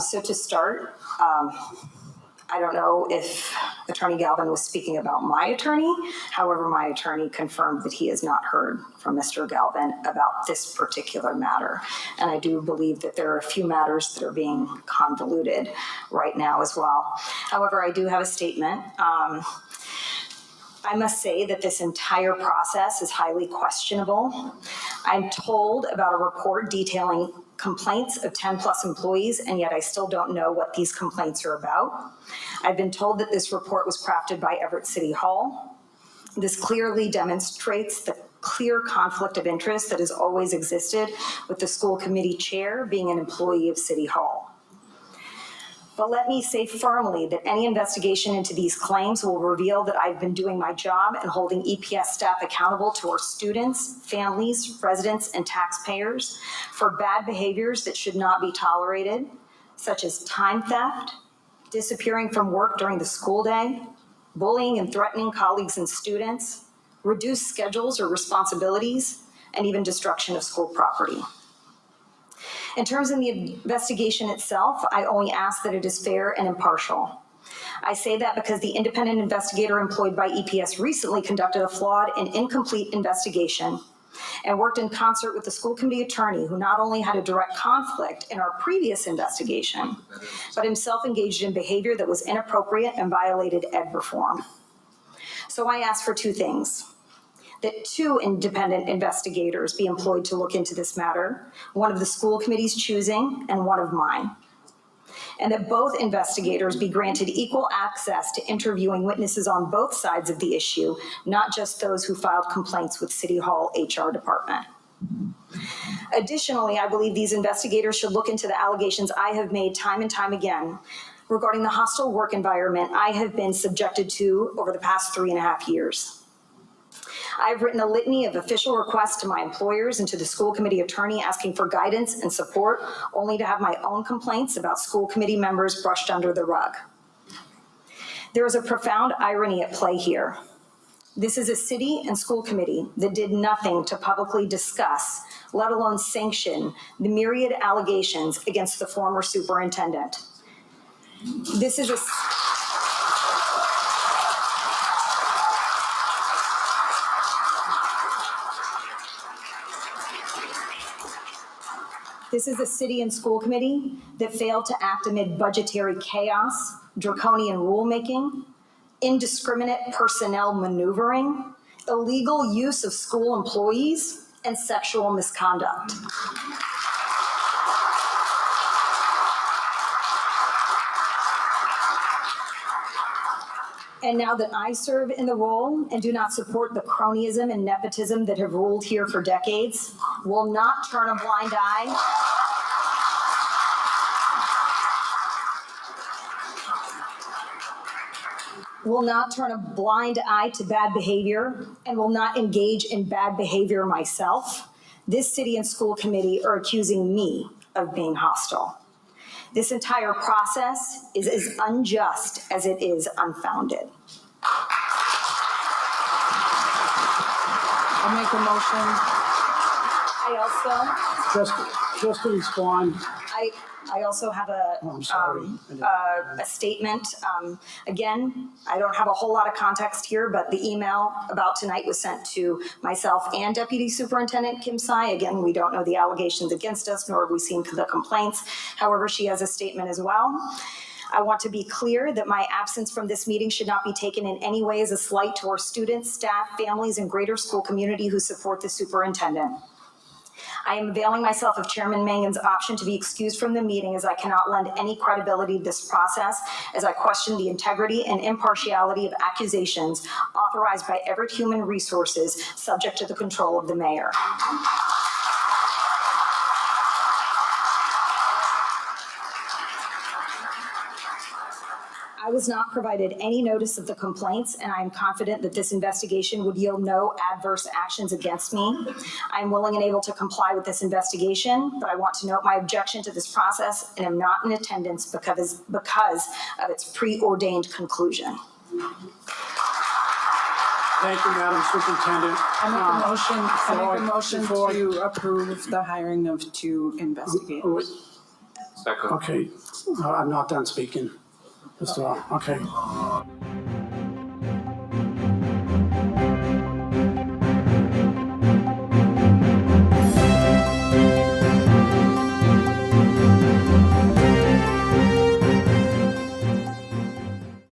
So to start, I don't know if Attorney Galvin was speaking about my attorney. However, my attorney confirmed that he has not heard from Mr. Galvin about this particular matter. And I do believe that there are a few matters that are being convoluted right now as well. However, I do have a statement. I must say that this entire process is highly questionable. I'm told about a report detailing complaints of 10 plus employees, and yet I still don't know what these complaints are about. I've been told that this report was crafted by Everett City Hall. This clearly demonstrates the clear conflict of interest that has always existed with the school committee chair being an employee of City Hall. But let me say firmly that any investigation into these claims will reveal that I've been doing my job and holding EPS staff accountable to our students, families, residents, and taxpayers for bad behaviors that should not be tolerated, such as time theft, disappearing from work during the school day, bullying and threatening colleagues and students, reduced schedules or responsibilities, and even destruction of school property. In terms of the investigation itself, I only ask that it is fair and impartial. I say that because the independent investigator employed by EPS recently conducted a flawed and incomplete investigation and worked in concert with the school committee attorney, who not only had a direct conflict in our previous investigation, but himself engaged in behavior that was inappropriate and violated ed reform. So I ask for two things: that two independent investigators be employed to look into this matter, one of the school committee's choosing and one of mine, and that both investigators be granted equal access to interviewing witnesses on both sides of the issue, not just those who filed complaints with City Hall HR department. Additionally, I believe these investigators should look into the allegations I have made time and time again regarding the hostile work environment I have been subjected to over the past 3.5 years. I've written a litany of official requests to my employers and to the school committee attorney asking for guidance and support, only to have my own complaints about school committee members brushed under the rug. There is a profound irony at play here. This is a city and school committee that did nothing to publicly discuss, let alone sanction, the myriad allegations against the former superintendent. This is a city and school committee that failed to act amid budgetary chaos, draconian rulemaking, indiscriminate personnel maneuvering, illegal use of school employees, and sexual misconduct. And now that I serve in the role and do not support the cronyism and nepotism that have ruled here for decades, will not turn a blind eye to bad behavior and will not engage in bad behavior myself, this city and school committee are accusing me of being hostile. This entire process is as unjust as it is unfounded. I'll make a motion. Just to respond. I also have a statement. Again, I don't have a whole lot of context here, but the email about tonight was sent to myself and Deputy Superintendent Kim Tsai. Again, we don't know the allegations against us, nor have we seen the complaints. However, she has a statement as well. I want to be clear that my absence from this meeting should not be taken in any way as a slight to our students, staff, families, and greater school community who support the superintendent. I am availing myself of Chairman Mangan's option to be excused from the meeting, as I cannot lend any credibility to this process, as I question the integrity and impartiality of accusations authorized by Everett Human Resources, subject to the control of the mayor. I was not provided any notice of the complaints, and I am confident that this investigation would yield no adverse actions against me. I am willing and able to comply with this investigation, but I want to note my objection to this process and am not in attendance because of its preordained conclusion. Thank you, Madam Superintendent. I make a motion to approve the hiring of two investigators. Okay, I'm not done speaking. Okay.